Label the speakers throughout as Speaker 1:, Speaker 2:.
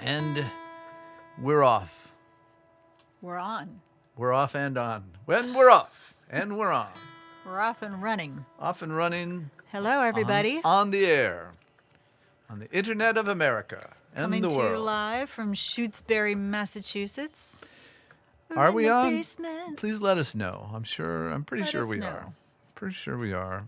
Speaker 1: And we're off.
Speaker 2: We're on.
Speaker 1: We're off and on. When we're off and we're on.
Speaker 2: We're off and running.
Speaker 1: Off and running.
Speaker 2: Hello, everybody.
Speaker 1: On the air. On the Internet of America and
Speaker 2: Coming
Speaker 1: the
Speaker 2: to
Speaker 1: world.
Speaker 2: you live from Shutesbury, Massachusetts.
Speaker 1: Are we on?
Speaker 2: Basement.
Speaker 1: Please let us know. I'm pretty sure we
Speaker 2: know.
Speaker 1: are. Pretty sure we are.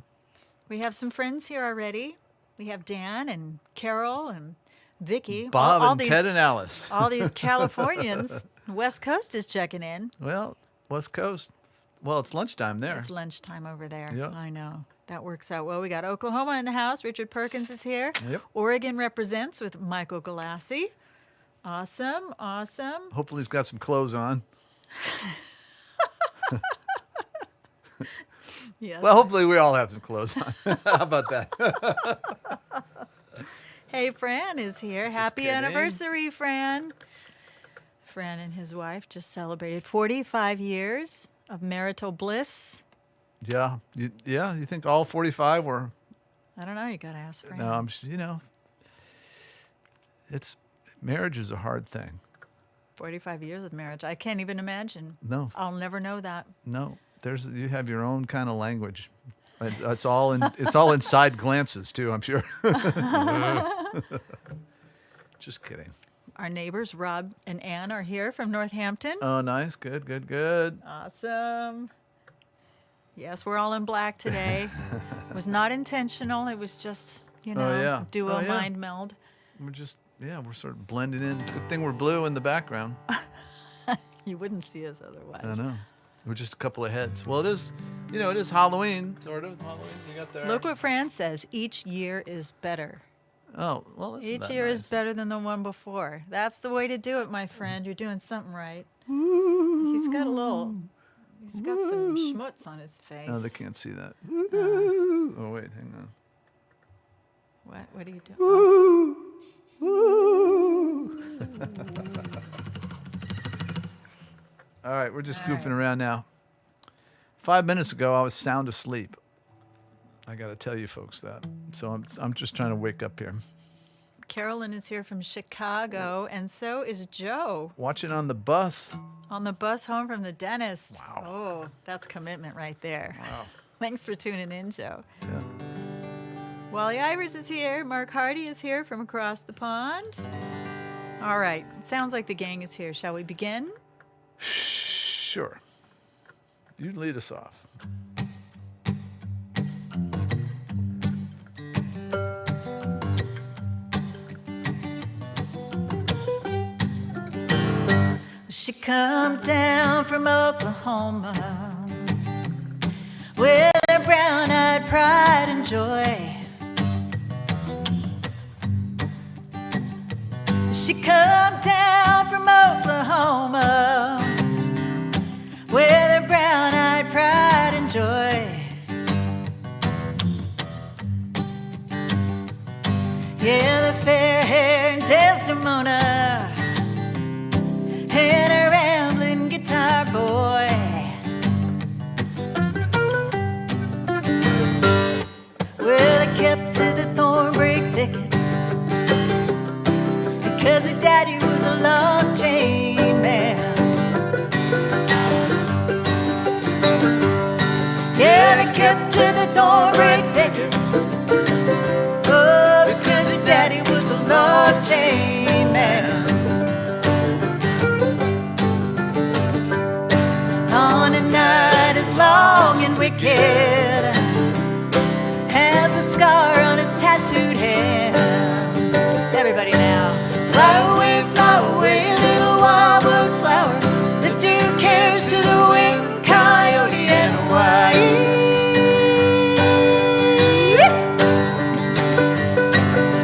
Speaker 2: We have some friends here already. We have Dan and Carol and Vicky.
Speaker 1: Bob
Speaker 2: all
Speaker 1: and
Speaker 2: these,
Speaker 1: Ted and Alice.
Speaker 2: all these Californians. West Coast is checking in.
Speaker 1: Well, West Coast. Well, it's lunchtime there.
Speaker 2: It's lunchtime over there.
Speaker 1: Yep.
Speaker 2: I know. That works out well. We got Oklahoma in the house. Richard Perkins is here.
Speaker 1: Yep.
Speaker 2: Oregon represents with Michael Galassi. Awesome. Awesome.
Speaker 1: Hopefully he's got some clothes on.
Speaker 2: Yes.
Speaker 1: Well, hopefully we all have some clothes on. How about that?
Speaker 2: Hey, Fran is here. Happy
Speaker 1: kidding.
Speaker 2: anniversary, Fran. Fran and his wife just celebrated 45 years of marital bliss.
Speaker 1: Yeah. You think all 45 were?
Speaker 2: I don't know. You got to ask Fran.
Speaker 1: No, marriage is a hard thing.
Speaker 2: 45 years of marriage. I can't even imagine.
Speaker 1: No.
Speaker 2: I'll never know that.
Speaker 1: No. You have your own kind of language. It's all inside glances too, I'm sure. Just kidding.
Speaker 2: Our neighbors, Rob and Ann, are here from Northampton.
Speaker 1: Oh, nice. Good.
Speaker 2: Awesome. Yes, we're all in black today. It was not intentional. It was just, duo mind meld.
Speaker 1: We're sort of blending in. Good thing we're blue in the background.
Speaker 2: You wouldn't see us otherwise.
Speaker 1: I know. We're just a couple of heads. Well, it is Halloween, sort of. Halloween, we got there.
Speaker 2: Look what Fran says. Each year is better.
Speaker 1: Oh, well, that's
Speaker 2: Each
Speaker 1: not
Speaker 2: year
Speaker 1: nice.
Speaker 2: is better than the one before. That's the way to do it, my friend. You're doing something right. He's got some schmutz on his face.
Speaker 1: Oh, they can't see that. Oh, wait, hang on.
Speaker 2: What are you doing?
Speaker 1: All right, we're just goofing around now. 5 minutes ago, I was sound asleep. I got to tell you folks that. So I'm just trying to wake up here.
Speaker 2: Carolyn is here from Chicago, and so is Joe.
Speaker 1: Watching on the bus.
Speaker 2: On the bus home from the dentist.
Speaker 1: Wow.
Speaker 2: Oh, that's commitment right there.
Speaker 1: Wow.
Speaker 2: Thanks for tuning in, Joe.
Speaker 1: Yeah.
Speaker 2: Wally Ivers is here. Mark Hardy is here from across the pond. All right. It sounds like the gang is here. Shall we begin?
Speaker 1: Sure. You lead us off.
Speaker 2: She come down from Oklahoma with her brown-eyed pride and joy. She come down from Oklahoma with her brown-eyed pride and joy. Yeah, the fair-haired Desdemona and a rambling guitar boy. Well, they kept to the thornbury thickets because her daddy was a log chain man. Yeah, they kept to the thornbury thickets, oh, because her daddy was a log chain man. On a night as long and wicked as the scar on his tattooed hand. Everybody now. Fly away, little wildwood flower. Lift your cares to the winged coyote and Hawaii.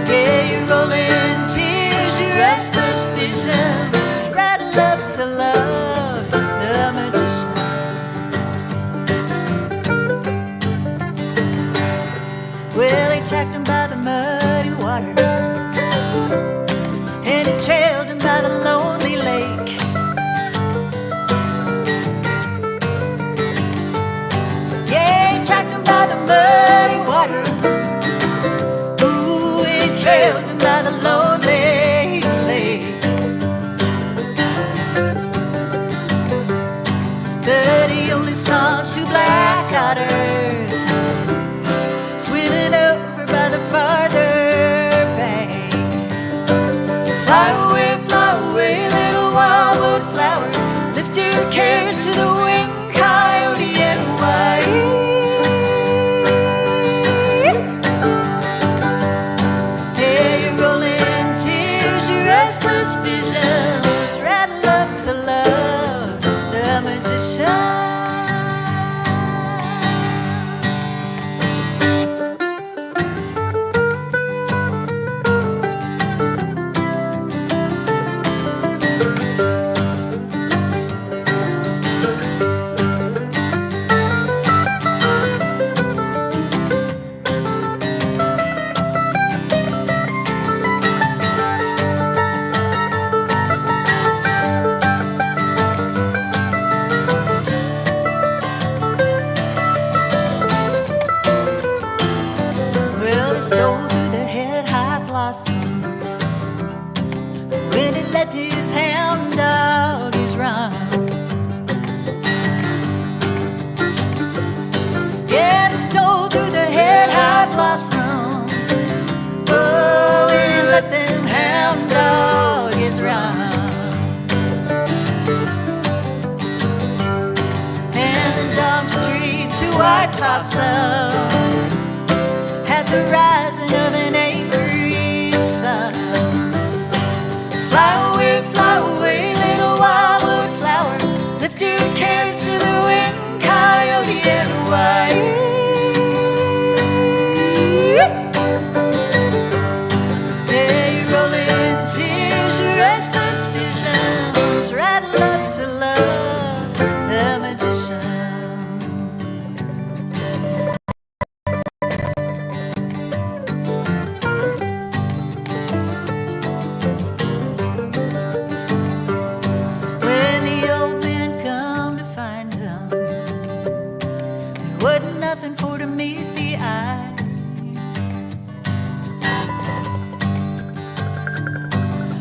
Speaker 2: Yeah, you're rolling tears, your restless visions rattle up to love the magician. Well, they tracked him by the muddy water, and he fly away, little wildwood flower. Lift your cares to the winged coyote and Hawaii. Yeah, your rolling tears, your restless visions, rattle up to love, the magician. Well, it stole through the head-high blossoms when it let his hound doggies run. Yeah, it stole through the head-high blossoms. Oh, when it let them hound doggies run. And the dogs street to White Blossom at the rising of an angry sun. Fly away, little wildwood flower. Lift your cares to the winged coyote and Hawaii. Yeah, your rolling tears, your restless visions, rattle up to love, the magician. When the old man come to find him, there wasn't nothing for to meet the eye.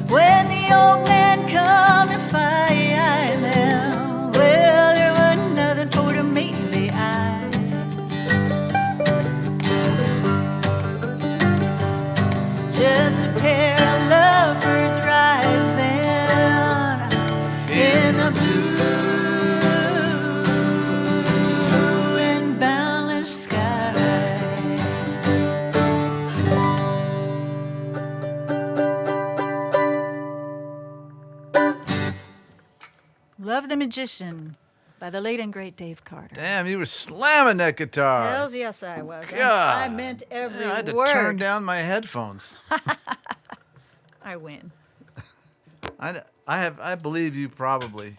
Speaker 2: When the old man come to find them, well, there wasn't nothing for to meet the eye. Just a pair of lovebirds rising in the blue and boundless sky. Love the Magician by the late and great Dave Carter.
Speaker 1: Damn, you were slamming that guitar.
Speaker 2: Hells yes, I was. And
Speaker 1: God.
Speaker 2: I meant every
Speaker 1: I had to
Speaker 2: word.
Speaker 1: turn down my headphones.
Speaker 2: I win.
Speaker 1: I believe you probably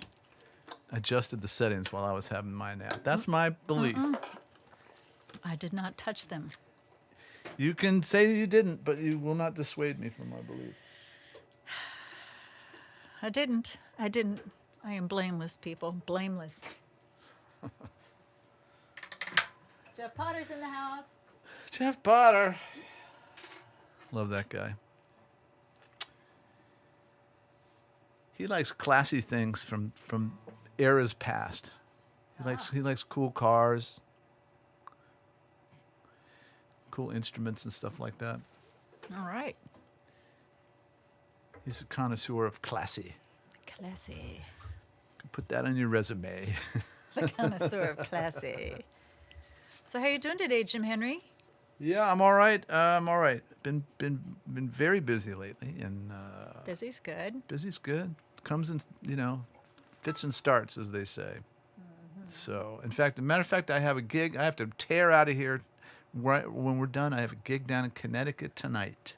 Speaker 1: adjusted the settings while I was having my nap. That's my belief.
Speaker 2: I did not touch them.
Speaker 1: You can say you didn't, but you will not dissuade me from my belief.
Speaker 2: I didn't. I am blameless, people. Blameless. Jeff Potter's in the house.
Speaker 1: Jeff Potter. Love that guy. He likes classy things from eras past. He likes cool cars, cool instruments and stuff like that.
Speaker 2: All right.
Speaker 1: He's a connoisseur of classy.
Speaker 2: Classy.
Speaker 1: Put that on your resume.
Speaker 2: The connoisseur of classy. So how you doing today, Jim Henry?
Speaker 1: Yeah, I'm all right. I'm all right. Been very busy lately, and
Speaker 2: Busy's good.
Speaker 1: busy's good. Comes in, fits and starts, as they say. So, in fact, as a matter of fact, I have a gig. I have to tear out of here right when we're done. I have a gig down in Connecticut tonight.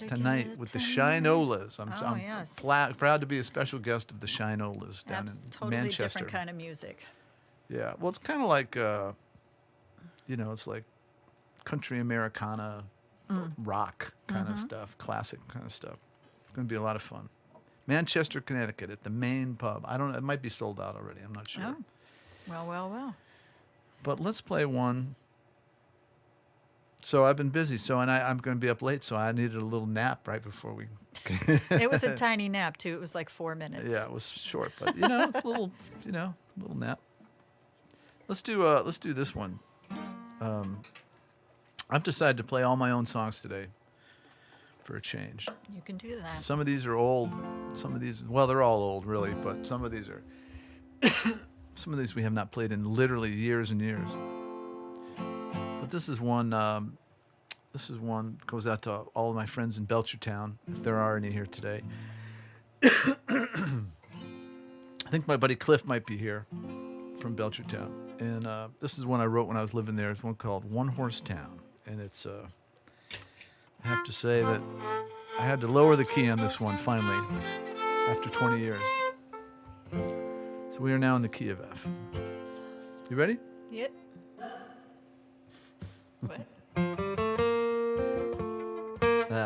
Speaker 1: Tonight with the Shinolas. I'm
Speaker 2: yes.
Speaker 1: proud to be a special guest of the Shinolas down in
Speaker 2: Totally
Speaker 1: Manchester.
Speaker 2: different kind of music.
Speaker 1: Yeah, well, it's kind of like, it's like country Americana, rock kind of stuff, classic kind of stuff. It's going to be a lot of fun. Manchester, Connecticut, at the main pub. I don't know, it might be sold out already. I'm not sure.
Speaker 2: Oh, well.
Speaker 1: But let's play one. So I've been busy. I'm going to be up late, so I needed a little nap right before we.
Speaker 2: It was a tiny nap too. It was like 4 minutes.
Speaker 1: Yeah, it was short, but it's a little, little nap. Let's do this one. I've decided to play all my own songs today. for a change.
Speaker 2: You can do that.
Speaker 1: Some of these are old. Some of these, well, they're all old, really, but some of these are. Some of these we have not played in literally years and years. But this is one. This is one goes out to all of my friends in Belchertown, if there are any here today. I think my buddy Cliff might be here from Belchertown, and this is one I wrote when I was living there. It's one called One Horse Town, and it's. I have to say that I had to lower the key on this one finally, after 20 years. So we are now in the key of F. You ready?
Speaker 2: Yep. What?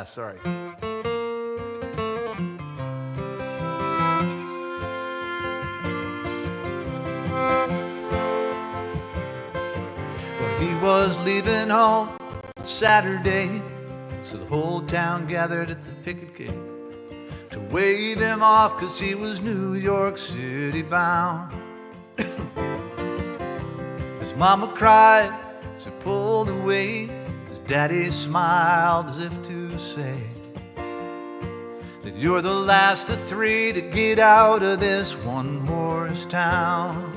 Speaker 1: Sorry. Well, he was leaving home on Saturday, so the whole town gathered at the picket gate to wave him off, 'cause he was New York City bound. His mama cried as he pulled away. His daddy smiled as if to say that you're the last of three to get out of this one-horse town.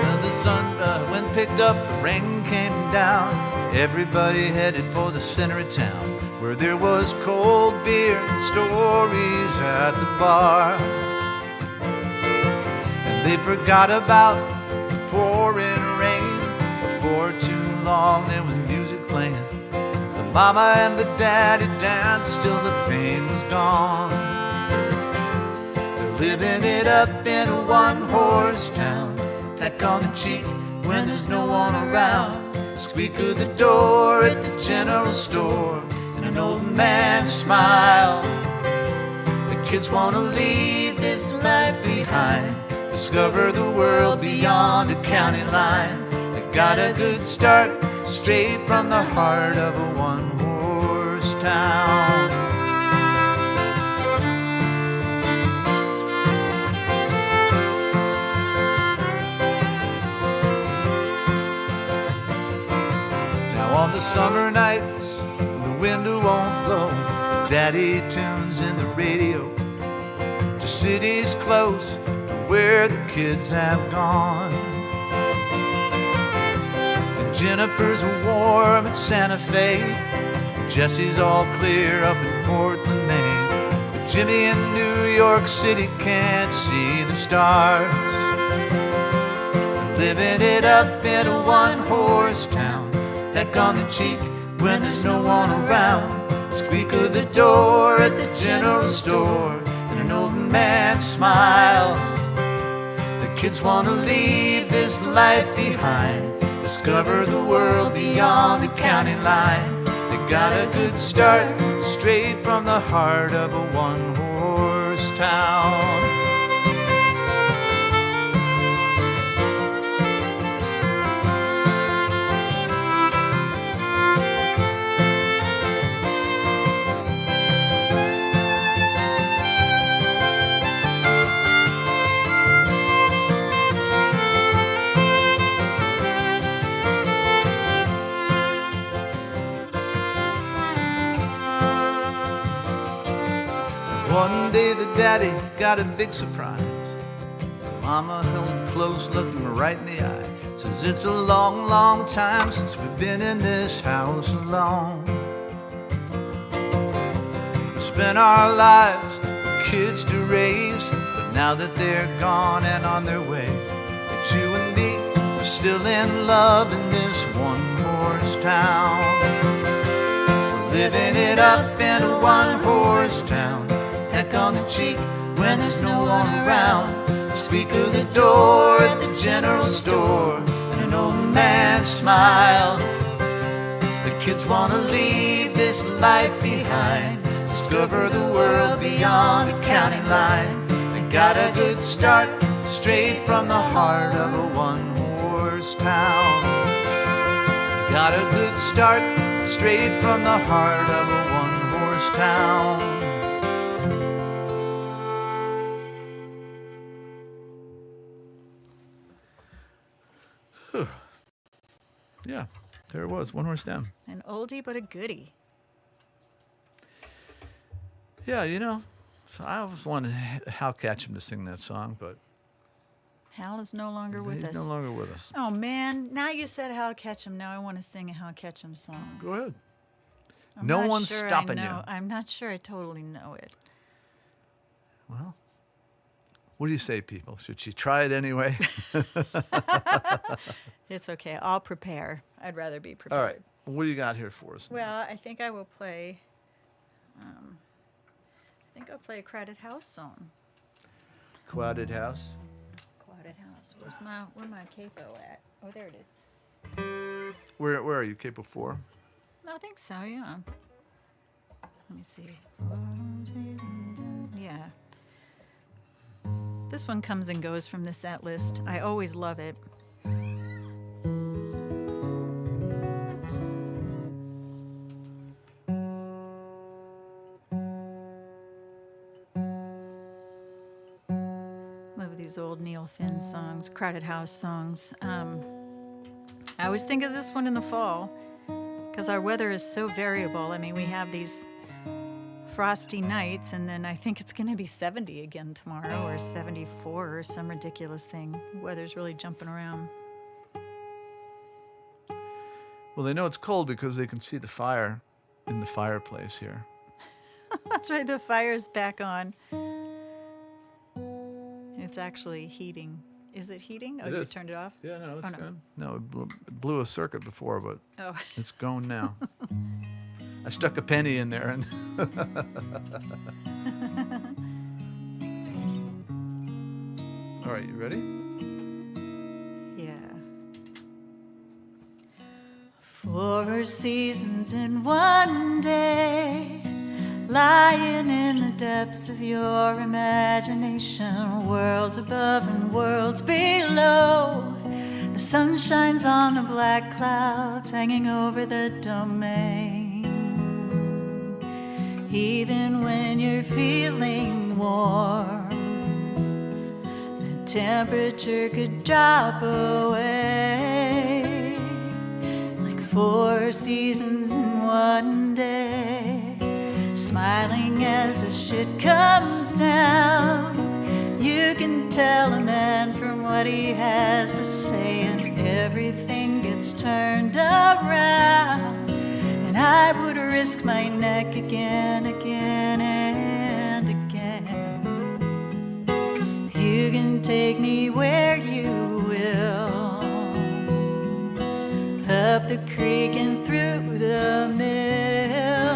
Speaker 1: And the sun, when picked up, the rain came down. Everybody headed for the center of town, where there was cold beer and stories at the bar. And they forgot about the pouring rain. Before too long there was music playing. The mama and the daddy danced till the pain was gone. They're living it up in a one-horse town. Peck on the cheek when there's no one around. Squeak of the door at the general store, and an old man's smile. The kids want to leave this life behind, discover the world beyond a county line. They got a good start straight from the heart of a one-horse town. On the summer nights, the window won't blow. Daddy tunes in the radio to cities close to where the kids have gone. And Jennifer's warm at Santa Fe. Jesse's all clear up in Portland, Maine. But Jimmy in New York City can't see the stars. Living it up in a one-horse town. Peck on the cheek when there's no one around. Squeak of the door at the general store, and an old man's smile. The kids want to leave this life behind, discover the world beyond the county line. They got a good start straight from the heart of a one-horse town. One day the daddy got a big surprise. Mama held him close, looked him right in the eye. Says, it's a long, long time since we've been in this house alone. We spent our lives with kids to raise, but now that they're gone and on their way, that you and me are still in love in this one-horse town. We're living it up in a one-horse town. Peck on the cheek when there's no one around. Squeak of the door at the general store, and an old man's smile. The kids want to leave this life behind, discover the world beyond the county line. They got a good start straight from the heart of a one-horse town. They got a good start straight from the heart of a one-horse town. Yeah. There it was, one horse down.
Speaker 2: An oldie but a goodie.
Speaker 1: Yeah, you know, so I always wanted Hal Ketchum to sing that song, but
Speaker 2: Hal is no longer with
Speaker 1: he's
Speaker 2: us.
Speaker 1: no longer with us.
Speaker 2: Oh man, now you said Hal Ketchum. Now I want to sing a Hal Ketchum song.
Speaker 1: Go ahead.
Speaker 2: I'm
Speaker 1: No
Speaker 2: not
Speaker 1: one's
Speaker 2: sure I
Speaker 1: stopping
Speaker 2: know-
Speaker 1: you.
Speaker 2: I'm not sure I totally know it.
Speaker 1: Well, what do you say, people? Should she try it anyway?
Speaker 2: It's okay. I'll prepare. I'd rather be prepared.
Speaker 1: All right. What do you got here for us?
Speaker 2: Well, I think I will play. I think I'll play a Crowded House song.
Speaker 1: Crowded House.
Speaker 2: Crowded House. Where's my capo at? Oh, there it is.
Speaker 1: Where are you? Capo 4?
Speaker 2: I think so. Yeah. Let me see. Yeah. This one comes and goes from the set list. I always love it. Love these old Neil Finn songs, Crowded House songs. I always think of this one in the fall because our weather is so variable. I mean, we have these frosty nights, and then I think it's going to be 70 again tomorrow, or 74, or some ridiculous thing. Weather's really jumping around.
Speaker 1: Well, they know it's cold because they can see the fire in the fireplace here.
Speaker 2: That's right, the fire's back on. It's actually heating. Is it heating? Oh,
Speaker 1: It
Speaker 2: you
Speaker 1: is.
Speaker 2: turned it off?
Speaker 1: Yeah, no, it's
Speaker 2: Oh, no.
Speaker 1: good. No, it blew a circuit before, but
Speaker 2: Oh,
Speaker 1: it's going now. I stuck a penny in there and all right, you ready?
Speaker 2: yeah. 4 seasons in one day, lying in the depths of your imagination, worlds above and worlds below. The sun shines on the black clouds hanging over the domain. Even when you're feeling warm, the temperature could drop away. Like 4 seasons in one day, smiling as the shit comes down. You can tell a man from what he has to say, and everything gets turned around. And I would risk my neck again, again, and again. You can take me where you will, up the creek and through the mill,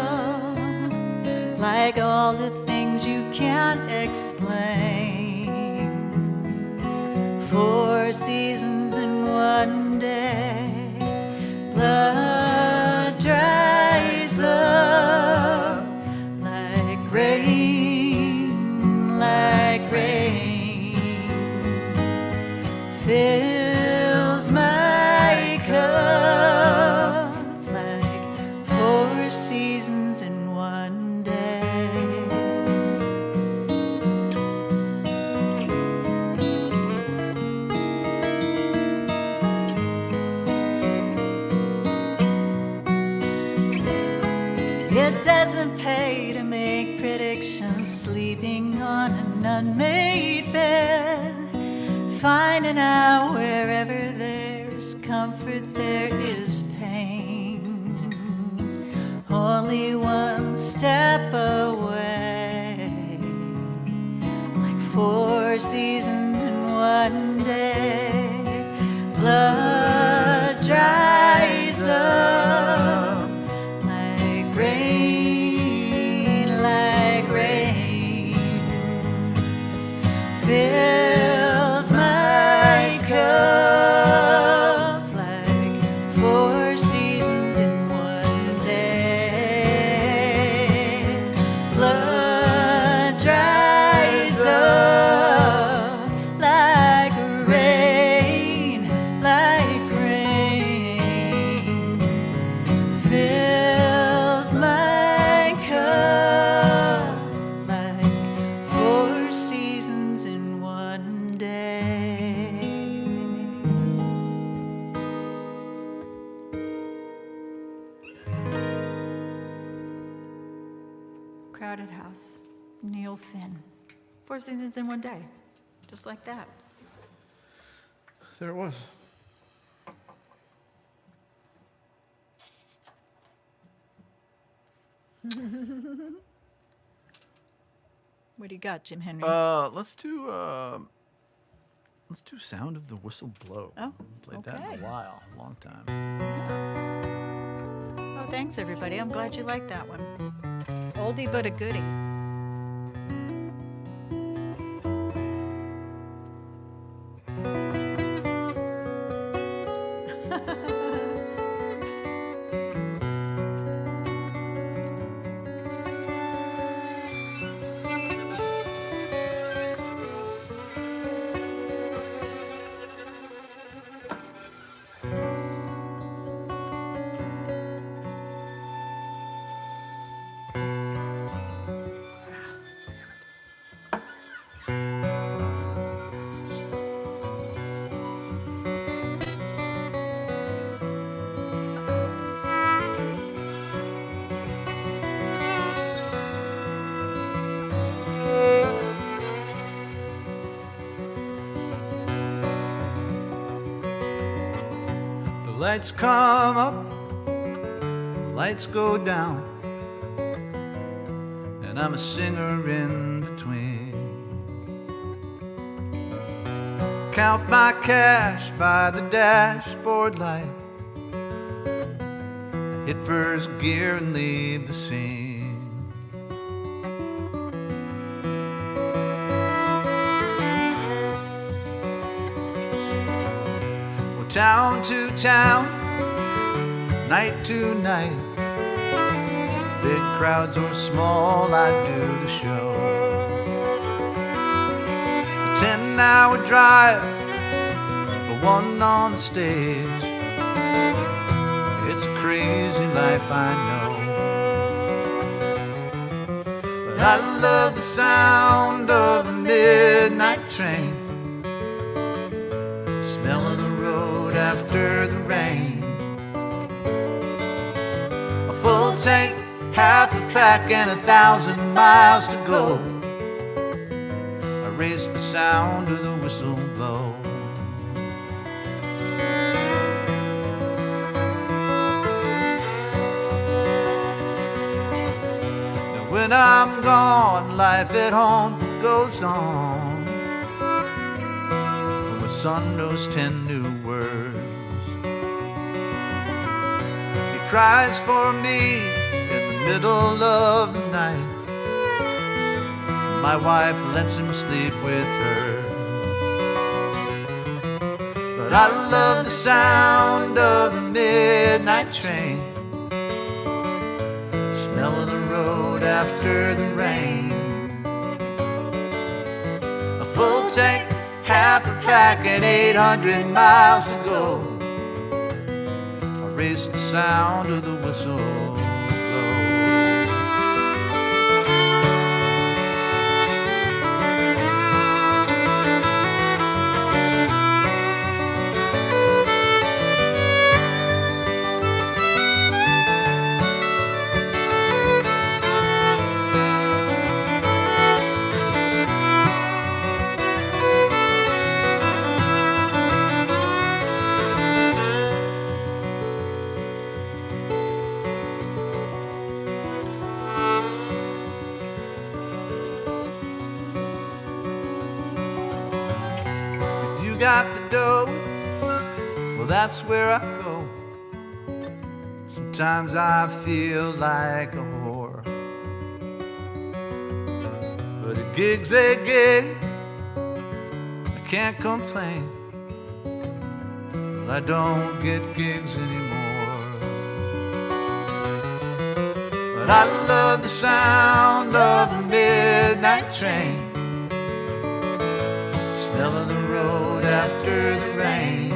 Speaker 2: like all the things you can't explain. 4 seasons in one day, blood dries up like rain, like rain, fills my cup like 4 seasons in one day. It doesn't pay to make predictions, sleeping on an unmade bed, finding out wherever there's comfort there is pain. Only one step away, like 4 seasons in one day, blood dries up like rain, like rain, fills my cup like 4 seasons in one day. Blood dries up Crowded House, Neil Finn. 4 seasons in one day, just like that.
Speaker 1: There it was.
Speaker 2: What do you got, Jim Henry?
Speaker 1: Let's do Sound of the Whistle Blow.
Speaker 2: Oh,
Speaker 1: Played that in
Speaker 2: okay.
Speaker 1: a while, long time.
Speaker 2: Oh, thanks, everybody. I'm glad you liked that one. Oldie but a goodie.
Speaker 1: Lights come up, lights go down, and I'm a singer in between. Count my cash by the dashboard light, hit first gear and leave the scene. Town to town, night to night, big crowds or small, I do the show. A 10-hour drive for one on the stage, it's a crazy life, I know. But I love the sound of a midnight train, smell of the road after the rain. A full tank, half a pack, and 1,000 miles to go. I race the sound of the whistle blow. Now when I'm gone, life at home goes on. My son knows 10 new words. He cries for me in the middle of the night. My wife lets him sleep with her. But I love the sound of a midnight train, the smell of the road after the rain. A full tank, half a pack, and 800 miles to go. I race the sound of the whistle blow. Got the dough, well that's where I go. Sometimes I feel like a whore, but a gig's a gig, I can't complain. Well, I don't get gigs anymore, but I love the sound of a midnight train, smell of the road after the rain.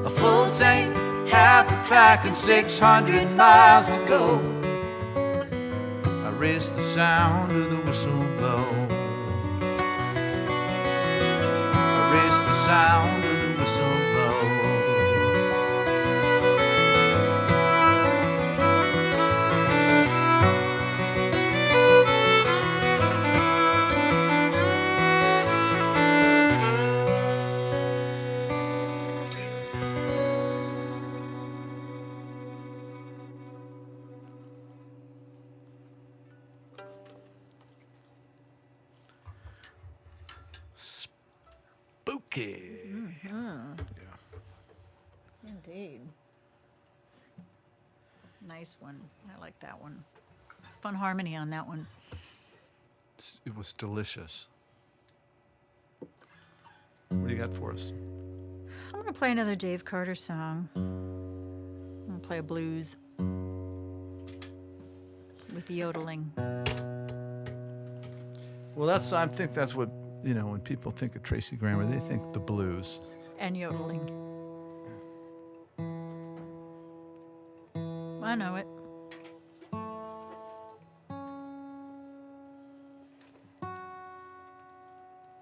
Speaker 1: A full tank, half a pack, and 600 miles to go. I race the sound of the whistle blow. I race the sound of the whistle blow. spooky.
Speaker 2: Mm-hmm.
Speaker 1: Yeah.
Speaker 2: Indeed. Nice one. I like that one. It's fun harmony on that one.
Speaker 1: It was delicious. What do you got for us?
Speaker 2: I'm going to play another Dave Carter song. I'm going to play a blues with yodeling.
Speaker 1: Well, I think that's what, when people think of Tracy Grammer, they think the blues.
Speaker 2: And yodeling. I know it.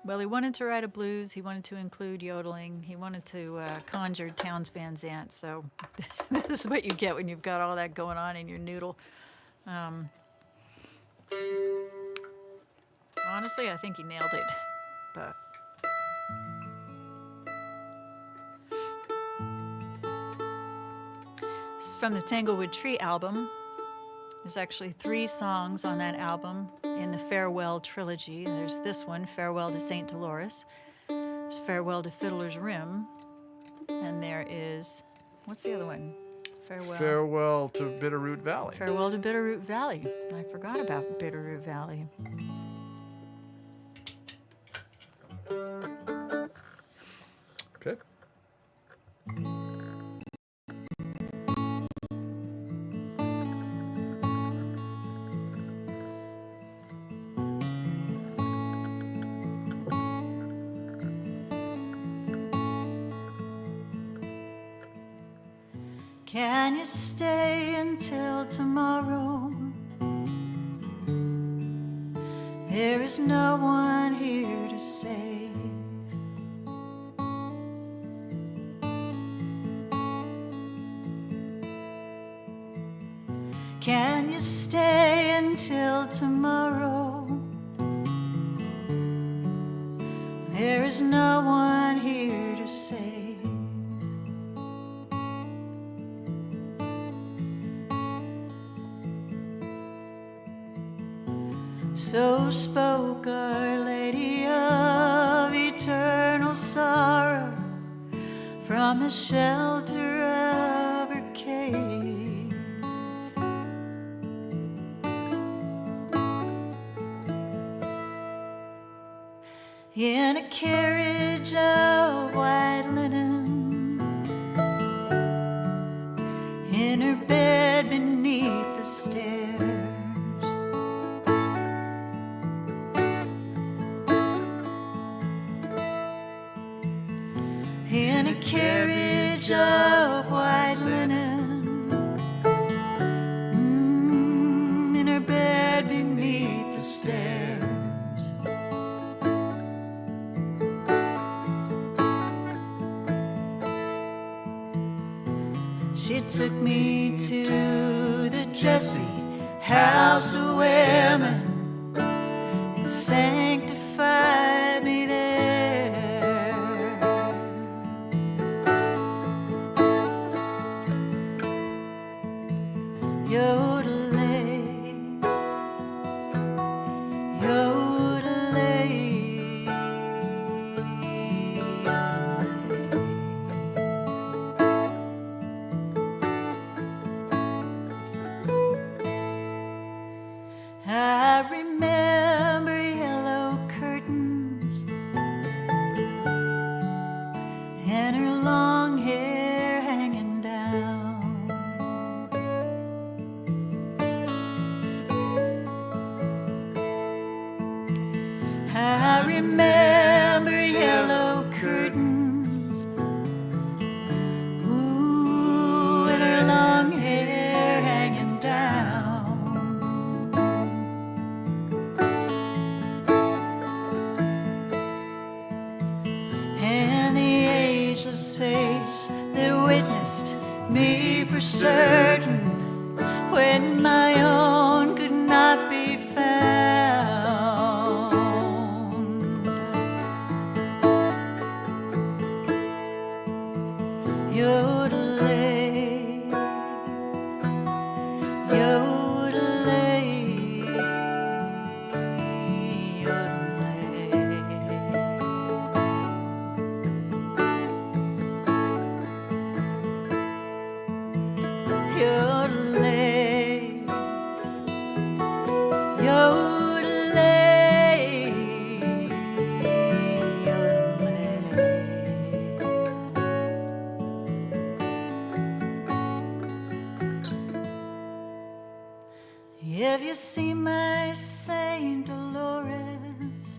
Speaker 2: Well, he wanted to write a blues. He wanted to include yodeling. He wanted to conjure Townes Van Zandt. So this is what you get when you've got all that going on in your noodle. Honestly, I think he nailed it. But this is from the Tanglewood Tree album. There's actually 3 songs on that album in the Farewell trilogy. There's this one, Farewell to St. Dolores. There's Farewell to Fiddler's Rim. And there is, what's the other one?
Speaker 1: Farewell to Bitterroot Valley.
Speaker 2: Farewell to Bitterroot Valley. I forgot about Bitterroot Valley.
Speaker 1: Okay.
Speaker 2: Can you stay until tomorrow? There is no one here to save. Can you stay until tomorrow? There is no one here to save. So spoke Our Lady of eternal sorrow from the shelter of her cave. In a carriage of white linen, in her bed beneath the stairs. In a carriage of white linen, in her bed beneath the stairs. She took me to the Jesse House of Women and sanctified me there. Yodelay, yodelay, I remember yellow curtains and her long hair hanging down. I remember yellow curtains, ooh, and her long hair hanging down. And the ageless face that witnessed me for certain when my own could not be found. Yodelay, yodelay, yodelay. Have you seen my Saint Dolores?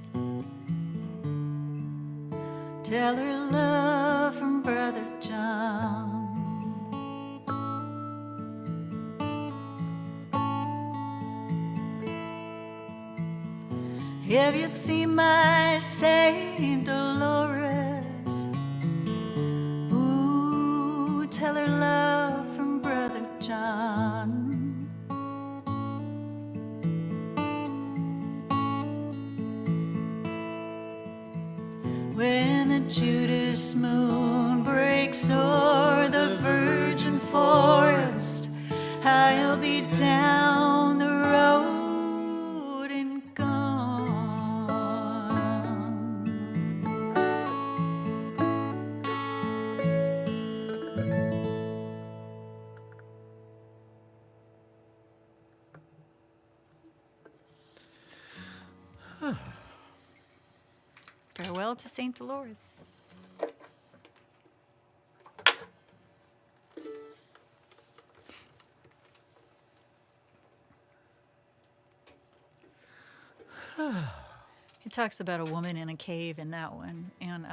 Speaker 2: Tell her love from Brother John. Have you seen my Saint Dolores? Ooh, tell her love from Brother John. When the Judas moon breaks o'er the virgin forest, I'll be down the road and gone. Farewell to St. Dolores. He talks about a woman in a cave in that one, and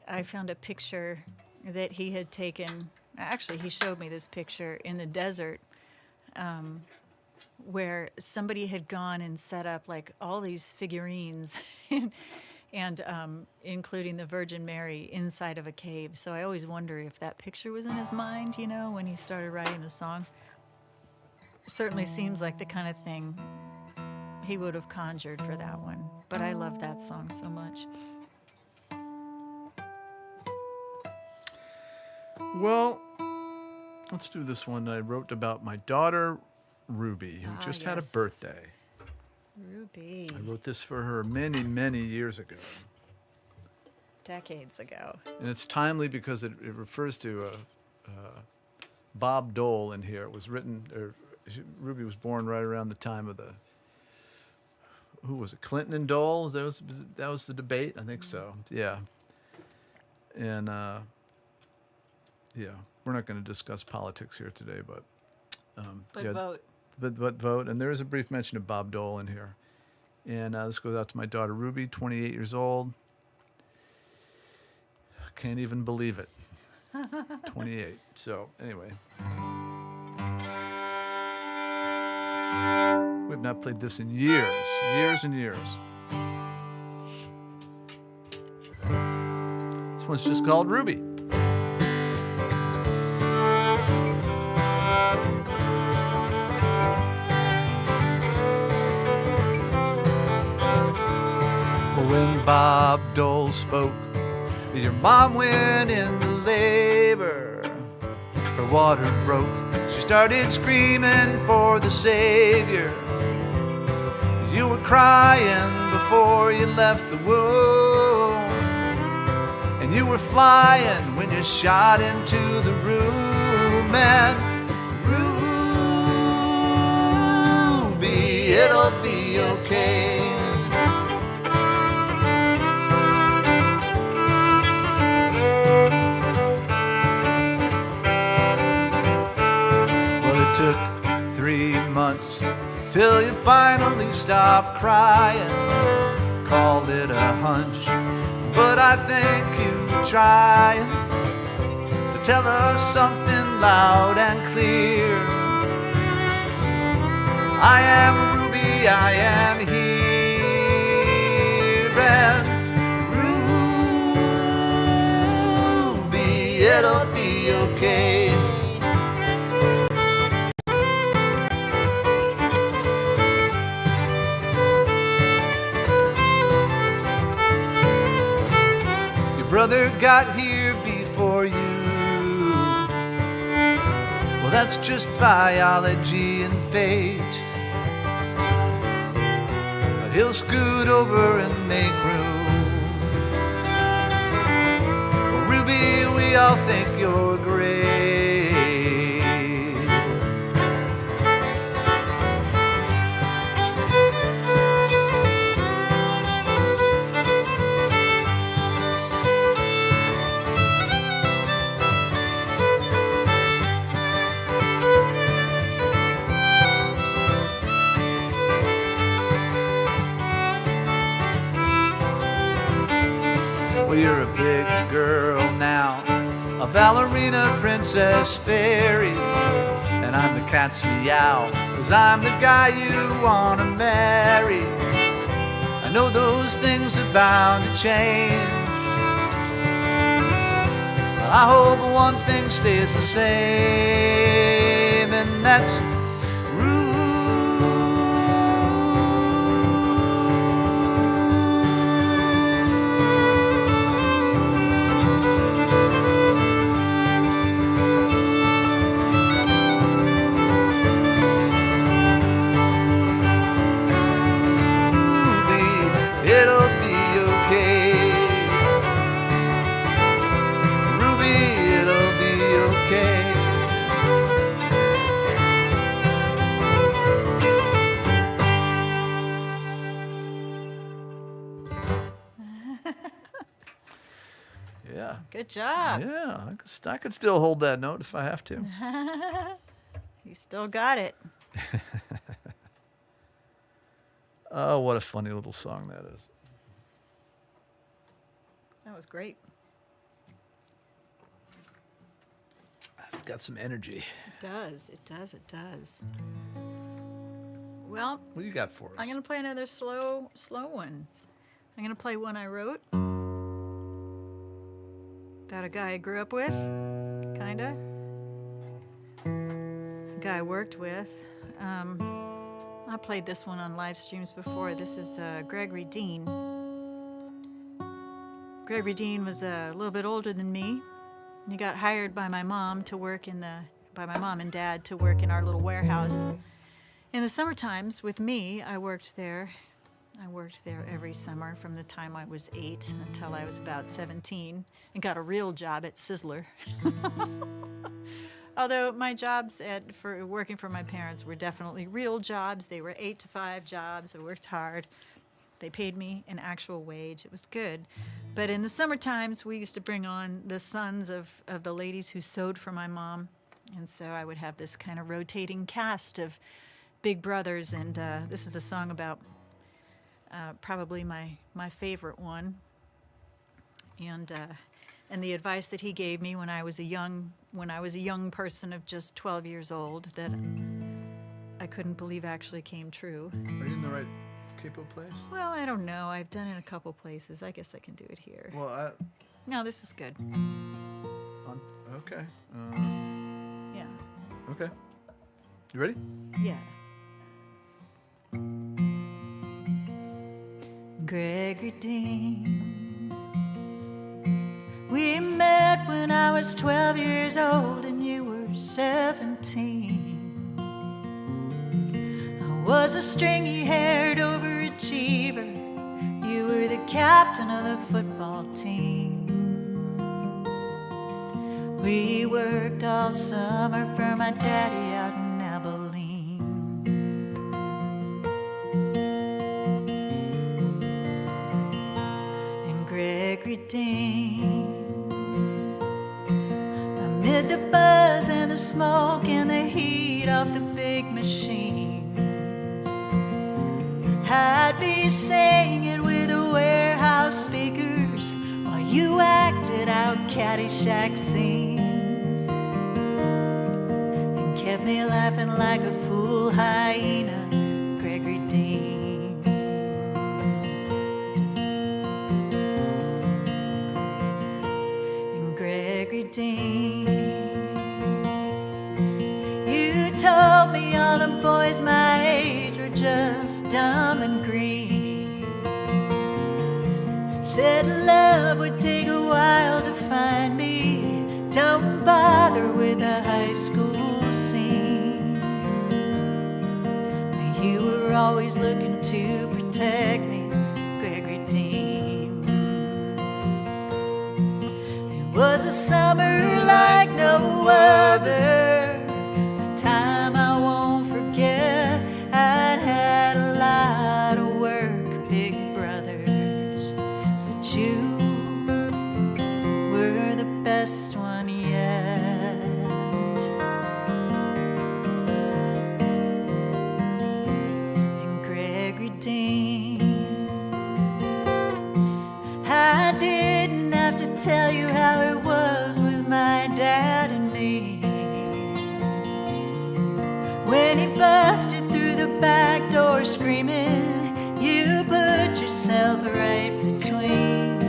Speaker 2: I found a picture that he had taken. Actually, he showed me this picture in the desert, where somebody had gone and set up like all these figurines, and including the Virgin Mary inside of a cave. So I always wonder if that picture was in his mind, you know, when he started writing the song. It certainly seems like the kind of thing he would have conjured for that one. But I love that song so much.
Speaker 1: Well, let's do this one I wrote about my daughter, Ruby, who just had a
Speaker 2: yes.
Speaker 1: birthday.
Speaker 2: Ruby.
Speaker 1: I wrote this for her many, many years ago.
Speaker 2: Decades ago.
Speaker 1: And it's timely because it refers to Bob Dole in here. It was written, Ruby was born right around the time of the, who was it, Clinton and Dole? That was the debate? I think so, yeah. And, yeah, we're not going to discuss politics here today, but... yeah,
Speaker 2: vote.
Speaker 1: But vote. And there is a brief mention of Bob Dole in here. And this goes out to my daughter, Ruby, 28 years old. Can't even believe it. 28. So, anyway. We've not played this in years. Years and years. This one's just called Ruby. When Bob Dole spoke, your mom went into labor. Her water broke. She started screaming for the Savior. You were crying before you left the womb, and you were flying when you shot into the room. And Ruby, it'll be okay. Took 3 months till you finally stopped crying. Called it a hunch, but I think you were trying to tell us something loud and clear. I am Ruby, I am here, and Ruby, it'll be okay. Brother got here before you. Well, that's just biology and fate. But he'll scoot over and make room. Well, Ruby, we all think you're great. a ballerina princess fairy. And I'm the cat's meow, 'cause I'm the guy you wanna marry. I know those things are bound to change. I hope one thing stays the same, and that's it'll be okay. Ruby, it'll be okay. Yeah.
Speaker 2: Good job.
Speaker 1: Yeah, I could still hold that note if I have to.
Speaker 2: You still got it.
Speaker 1: Oh, what a funny little song that is.
Speaker 2: That was great.
Speaker 1: It's got some energy.
Speaker 2: It does. It does. It does. Well,
Speaker 1: What do you got for us?
Speaker 2: I'm going to play another slow one. I'm going to play one I wrote about a guy I grew up with, kind of. A guy I worked with. I played this one on live streams before. This is Gregory Dean. Gregory Dean was a little bit older than me. He got hired by my mom to work by my mom and dad to work in our little warehouse. In the summer times with me, I worked there every summer from the time I was 8 until I was about 17 and got a real job at Sizzler. Although my jobs for working for my parents were definitely real jobs. They were 8 to 5 jobs. I worked hard. They paid me an actual wage. It was good. But in the summer times, we used to bring on the sons of the ladies who sewed for my mom. And so I would have this kind of rotating cast of big brothers. And this is a song about probably my favorite one. And the advice that he gave me when I was a young person of just 12 years old that I couldn't believe actually came true.
Speaker 1: Are you in the right capo place?
Speaker 2: Well, I don't know. I've done it in a couple places. I guess I can do it here.
Speaker 1: Well,
Speaker 2: No, this is good.
Speaker 1: okay.
Speaker 2: Yeah.
Speaker 1: Okay. You ready?
Speaker 2: Yeah. Gregory Dean. We met when I was 12 years old and you were 17. I was a stringy-haired overachiever. You were the captain of the football team. We worked all summer for my daddy out in Abilene. And Gregory Dean, amid the buzz and the smoke and the heat of the big machines, I'd be singing with the warehouse speakers while you acted out Caddyshack scenes and kept me laughing like a fool hyena. Gregory Dean. And Gregory Dean, you told me all the boys my age were just dumb and green. Said love would take a while to find me. Don't bother with the high school scene. You were always looking to protect me, Gregory Dean. It was a summer like no other, a time I won't forget. I'd had a lot of work, big brothers, but you were the best one yet. And Gregory Dean, I didn't have to tell you how it was with my Then he busted through the back door screaming, "You put yourself right between."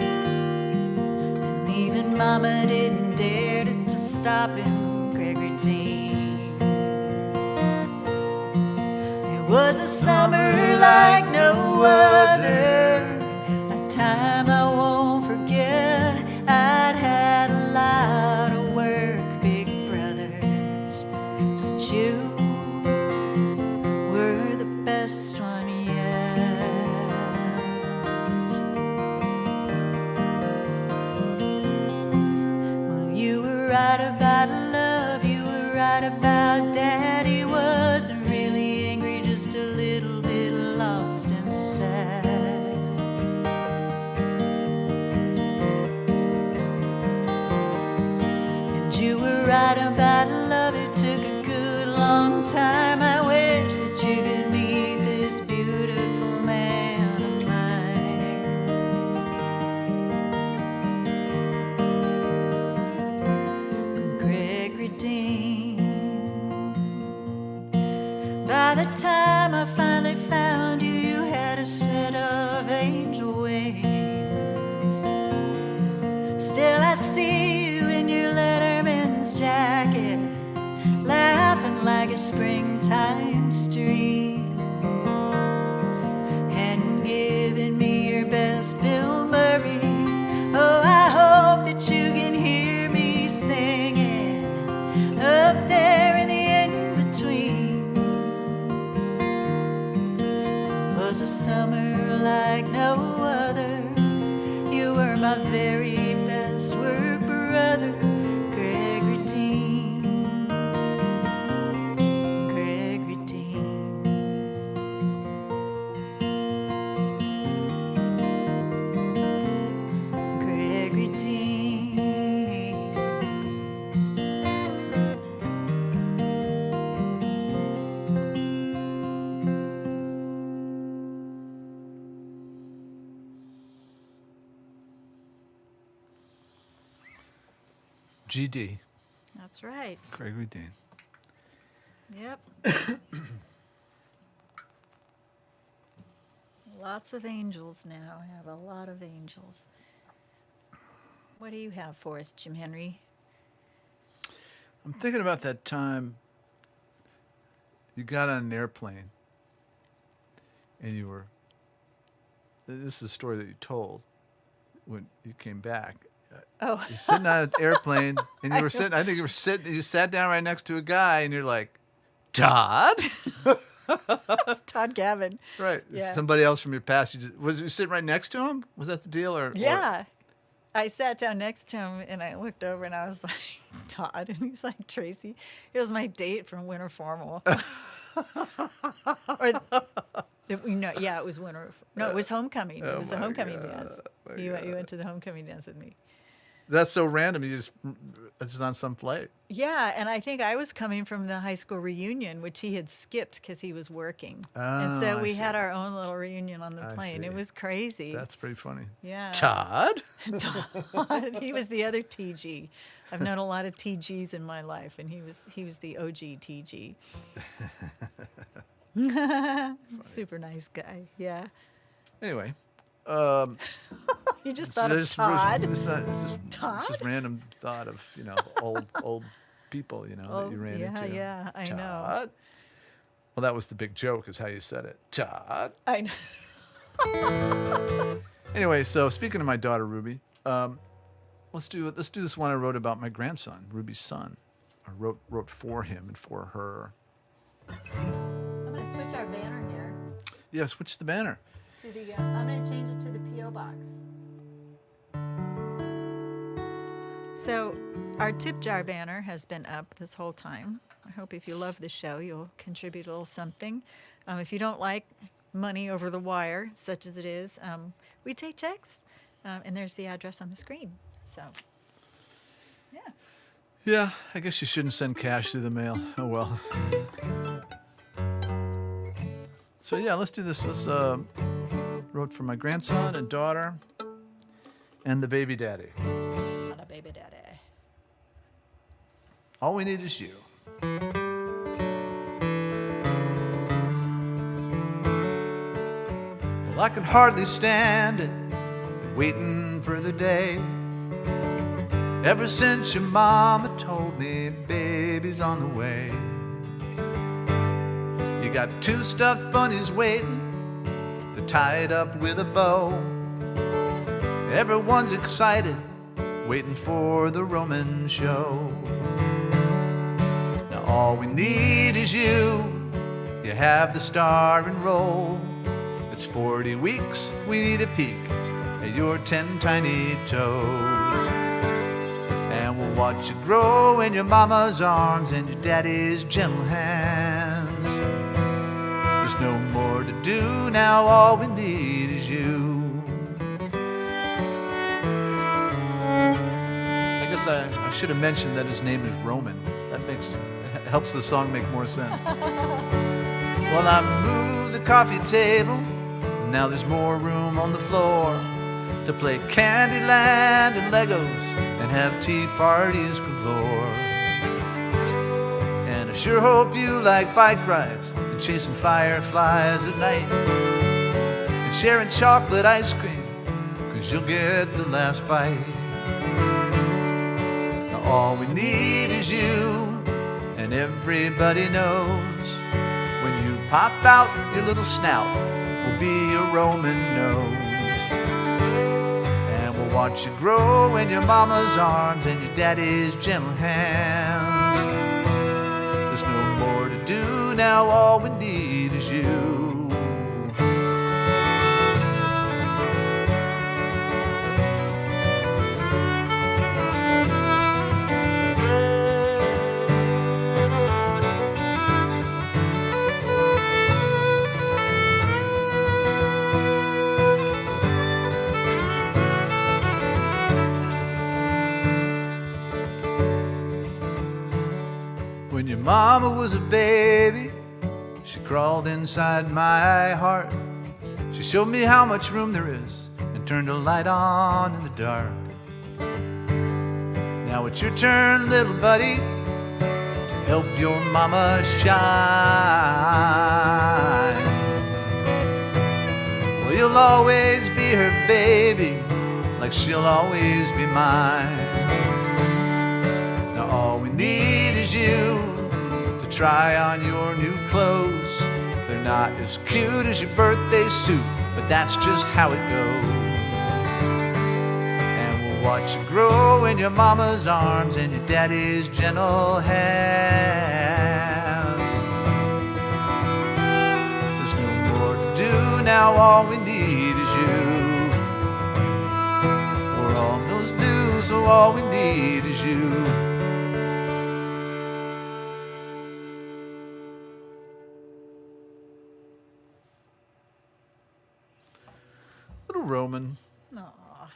Speaker 2: And even Mama didn't dare to stop him, Gregory Dean. It was a summer like no other, a time I won't forget. I'd had a lot of work, big brothers, but you were the best one yet. Well, you were right about love, you were right about Daddy wasn't really angry, just a little bit lost and sad. You were right about love, it took a good long time. I wish that you could meet this beautiful man of mine, Gregory Dean. By the time I finally found you, you had a set of angel wings. Still I see you in your Letterman's jacket, laughing like a springtime stream, and giving me your best Bill Murray. Oh, I hope that you can hear me singing up there in the in-between. It was a summer like no other. You were my very best work brother, Gregory Dean. Gregory Dean. Gregory Dean.
Speaker 1: GD,
Speaker 2: That's right.
Speaker 1: Gregory Dean.
Speaker 2: Yep. Lots of angels now. I have a lot of angels. What do you have for us, Jim Henry?
Speaker 1: I'm thinking about that time you got on an airplane and you were, this is a story that you told when you came back.
Speaker 2: Oh,
Speaker 1: You're sitting on an airplane and you were sitting, I think you were sitting, you sat down right next to a guy and you're like, Todd?
Speaker 2: it's Todd Gavin.
Speaker 1: Right.
Speaker 2: Yeah.
Speaker 1: Somebody else from your past. Was you sitting right next to him? Was that the deal? Or
Speaker 2: Yeah. I sat down next to him and I looked over and I was like, Todd. And he's like, Tracy. It was my date from Winter Formal. Yeah, it was Winter. No, it was Homecoming. It was the Homecoming dance. You went to the Homecoming dance with me.
Speaker 1: That's so random. It's on some flight.
Speaker 2: Yeah, and I think I was coming from the high school reunion, which he had skipped because he was working. And so we had our own little reunion on the plane. It was crazy.
Speaker 1: That's pretty funny.
Speaker 2: Yeah.
Speaker 1: Todd?
Speaker 2: Todd. He was the other TG. I've known a lot of TGs in my life, and he was the OG TG. Super nice guy. Yeah.
Speaker 1: Anyway.
Speaker 2: You just thought of Todd.
Speaker 1: It's just
Speaker 2: Todd?
Speaker 1: random thought of, old people, that you ran into.
Speaker 2: Yeah, I
Speaker 1: Todd?
Speaker 2: know.
Speaker 1: Well, that was the big joke, is how you said it. Todd.
Speaker 2: I know.
Speaker 1: Anyway, so speaking of my daughter Ruby, let's do this one I wrote about my grandson, Ruby's son. I wrote for him and for her.
Speaker 2: I'm gonna switch our banner here.
Speaker 1: Yeah, switch the banner.
Speaker 2: I'm going to change it to the P.O. box. So our tip jar banner has been up this whole time. I hope if you love the show, you'll contribute a little something. If you don't like money over the wire, such as it is, we take checks, and there's the address on the screen. So, yeah.
Speaker 1: Yeah, I guess you shouldn't send cash through the mail. Oh, well. So, yeah, let's do this. Let's wrote for my grandson and daughter and the baby daddy.
Speaker 2: Not a baby daddy.
Speaker 1: All we need is you. I can hardly stand it, waiting for the day. Ever since your mama told me baby's on the way. You got 2 stuffed bunnies waiting, they're tied up with a bow. Everyone's excited, waiting for the Roman show. Now all we need is you. You have the star and roll. It's 40 weeks, we need a peek at your 10 tiny toes. And we'll watch you grow in your mama's arms and your daddy's gentle hands. There's no more to do now, all we need is you. I guess I should have mentioned that his name is Roman. That helps the song make more sense. Well, I moved the coffee table. Now there's more room on the floor to play Candyland and Legos and have tea parties galore. And I sure hope you like bike rides and chasing fireflies at night and sharing chocolate ice cream, 'cause you'll get the last bite. Now all we need is you, and everybody knows when you pop out your little snout will be a Roman nose. And we'll watch you grow in your mama's arms and your daddy's gentle hands. There's no more to do now, all we need is you. When your mama was a baby, she crawled inside my heart. She showed me how much room there is and turned a light on in the dark. Now it's your turn, little buddy, to help your mama shine. Well, you'll always be her baby, like she'll always be mine. Now all we need is you to try on your new clothes. They're not as cute as your birthday suit, but that's just how it goes. And we'll watch you grow in your mama's arms and your daddy's gentle hands. There's no more to do now, all we need is you. We're almost due, so all we need is you. Little Roman.
Speaker 2: Aw.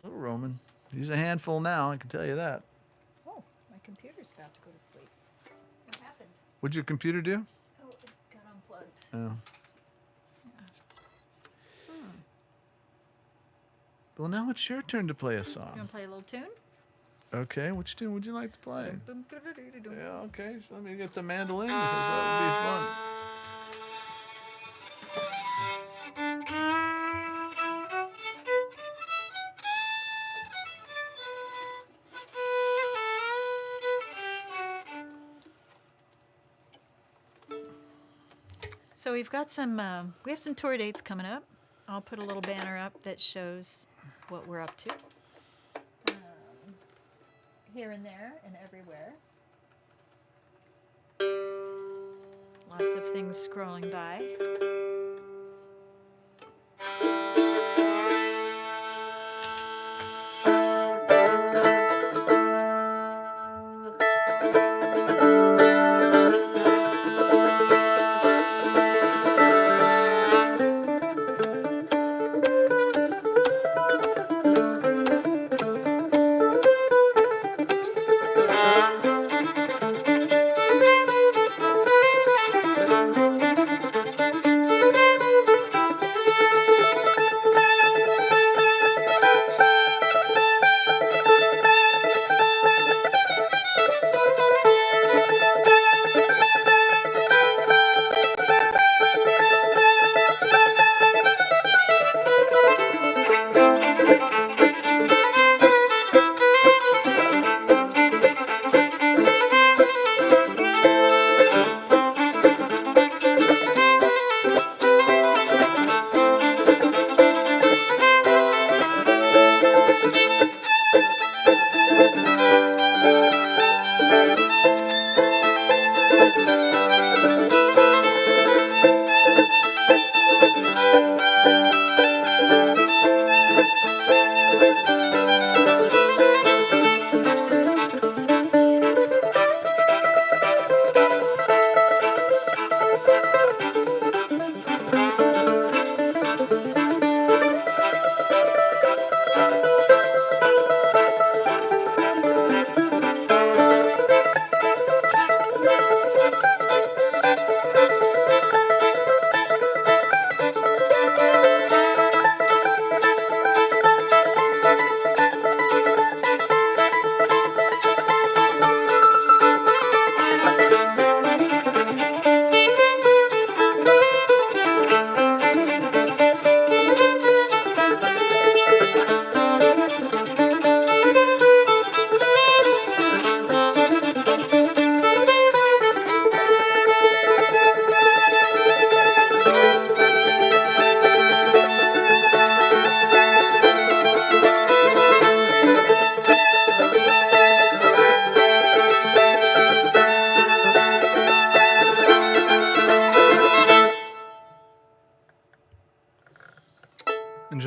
Speaker 1: Little Roman. He's a handful now, I can tell you that.
Speaker 2: Oh, my computer's about to go to sleep. What happened?
Speaker 1: What'd your computer do?
Speaker 2: Oh, it got unplugged.
Speaker 1: Oh. Well, now it's your turn to play a
Speaker 2: You
Speaker 1: song.
Speaker 2: want to play a little tune?
Speaker 1: Okay, which tune would you like to play?
Speaker 2: Yeah.
Speaker 1: Yeah, okay, so let me get the mandolin because that would be fun.
Speaker 2: So we've got some, we have some tour dates coming up. I'll put a little banner up that shows what we're up to. Here and there and everywhere. Lots of things scrolling by.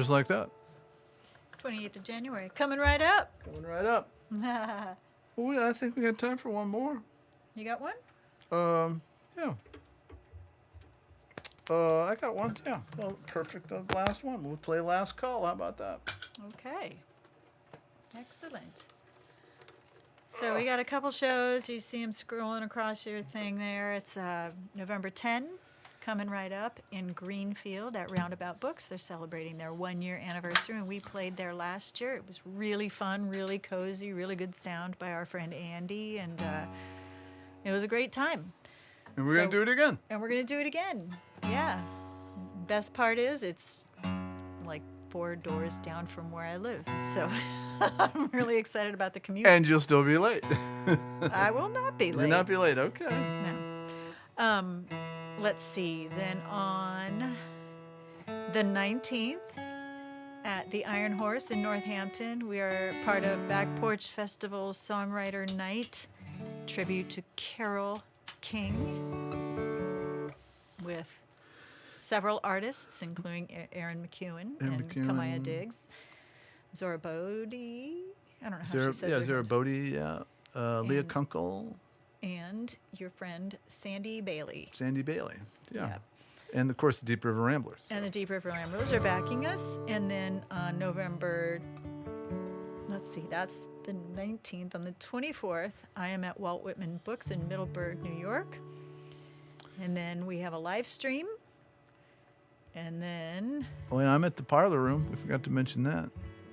Speaker 1: just like that.
Speaker 2: 28th of January. Coming right up.
Speaker 1: Coming right up. Well, I think we got time for one more.
Speaker 2: You got one?
Speaker 1: Yeah. I got one. Yeah. Well, perfect. The last one. We'll play last call. How about that?
Speaker 2: Okay. Excellent. So we got a couple shows. You see them scrolling across your thing there. It's November 10, coming right up in Greenfield at Roundabout Books. They're celebrating their 1-year anniversary, and we played there last year. It was really fun, really cozy, really good sound by our friend Andy, and it was a great time.
Speaker 1: And we're going to do it again.
Speaker 2: And we're going to do it again. Yeah. Best part is it's like 4 doors down from where I live. So I'm really excited about the commute.
Speaker 1: And you'll still be late.
Speaker 2: I will not be late.
Speaker 1: You'll not be late. Okay.
Speaker 2: No. Let's see. Then on the 19th at the Iron Horse in Northampton, we are part of Back Porch Festival's Songwriter Night, tribute to Carole King, with several artists, including Aaron McEwen and Kamaya Diggs, Zora Bodie. I don't know how she says it.
Speaker 1: Zora Bodie, yeah. Leah Kunkel.
Speaker 2: And your friend Sandy Bailey.
Speaker 1: Sandy Bailey, yeah. And, of course, the Deep River Ramblers.
Speaker 2: And the Deep River Ramblers are backing us. And then on November, let's see, that's the 19th. On the 24th, I am at Walt Whitman Books in Middleburg, New York. And then we have a live stream. And then...
Speaker 1: Oh, yeah, I'm at the Parlor Room. We forgot to mention that.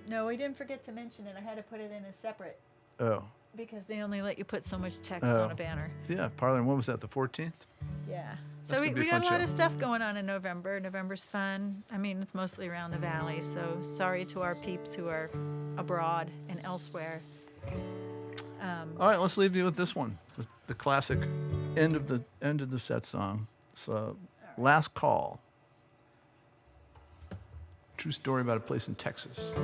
Speaker 2: No, we didn't forget to mention it. I had to put it in a separate...
Speaker 1: Oh.
Speaker 2: Because they only let you put so much text on a banner.
Speaker 1: Yeah, Parlor. And what was that, the 14th?
Speaker 2: Yeah.
Speaker 1: That's
Speaker 2: So we got a lot
Speaker 1: show.
Speaker 2: of stuff going on in November. November's fun. I mean, it's mostly around the valley, so sorry to our peeps who are abroad and elsewhere.
Speaker 1: All right, let's leave you with this one, with the classic end of the set song. So, Last Call. True story about a place in Texas.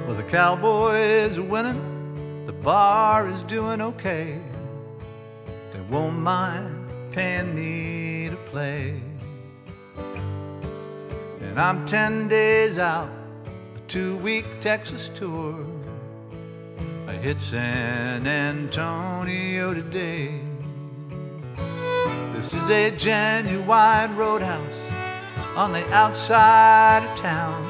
Speaker 1: Well, the Cowboys are winning, the bar is doing okay. They won't mind paying me to play. And I'm 10 days out, a 2-week Texas tour. I hit San Antonio today. This is a genuine roadhouse on the outside of town,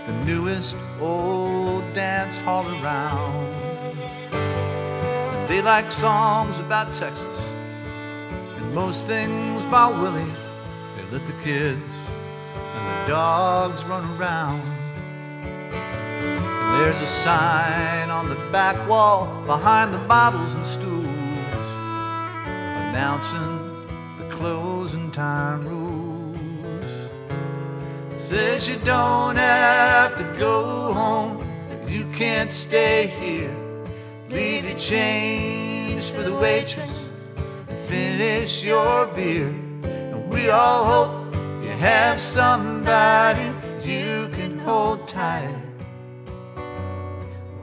Speaker 1: the newest old dance hall around. They like songs about Texas and most things by Willie. They let the kids and the dogs run around. And there's a sign on the back wall behind the bottles and stools announcing the closing time rules. Says you don't have to go home, you can't stay here. Leave your change for the waitress and finish your beer. And we all hope you have somebody you can hold tight.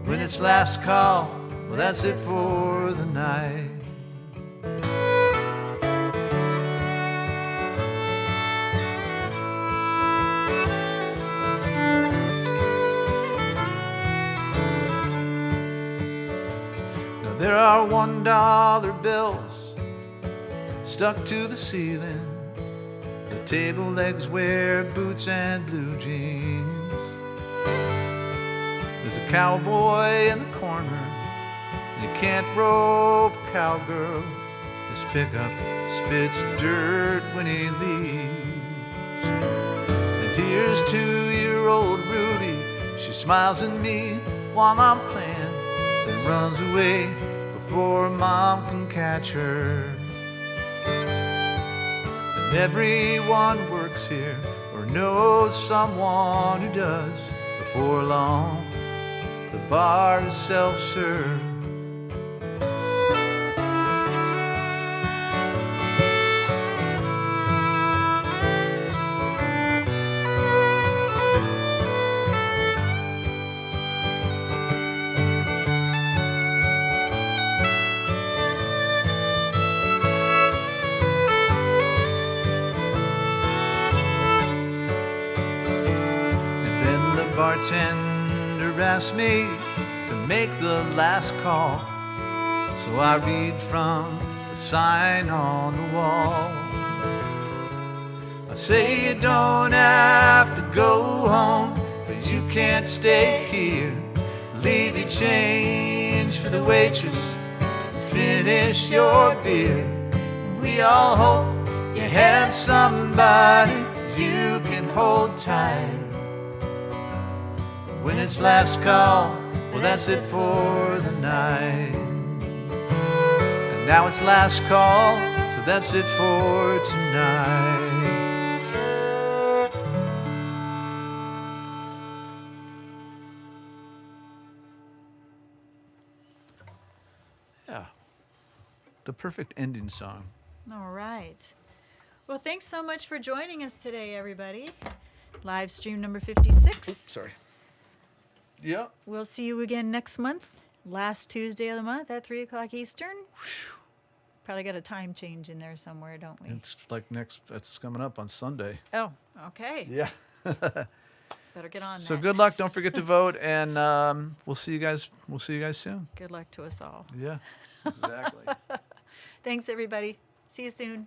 Speaker 1: When it's last call, well, that's it for the night. There are $1 bills stuck to the ceiling. The table legs wear boots and blue jeans. There's a cowboy in the corner, and you can't rope a cowgirl. His pickup spits dirt when he leaves. And here's 2-year-old Ruby. She smiles at me while I'm playing, then runs away before Mom can catch her. And everyone works here or knows someone who does. Before long, the bar is self-serve. bartender asked me to make the last call. So I read from the sign on the wall. I say you don't have to go home, but you can't stay here. Leave your change for the waitress, finish your beer. We all hope you have somebody you can hold tight. When it's last call, well, that's it for the night. And now it's last call, so that's it for tonight. Yeah. The perfect ending song.
Speaker 2: All right. Well, thanks so much for joining us today, everybody. Live stream number 56.
Speaker 1: Oops, sorry. Yeah.
Speaker 2: We'll see you again next month, last Tuesday of the month at 3 o'clock Eastern. Probably got a time change in there somewhere, don't we?
Speaker 1: It's like it's coming up on Sunday.
Speaker 2: Oh, okay.
Speaker 1: Yeah.
Speaker 2: Better get on
Speaker 1: So
Speaker 2: that.
Speaker 1: good luck. Don't forget to vote, and we'll see you guys. We'll see you guys soon.
Speaker 2: Good luck to us all.
Speaker 1: Yeah. Exactly.
Speaker 2: Thanks, everybody. See you soon.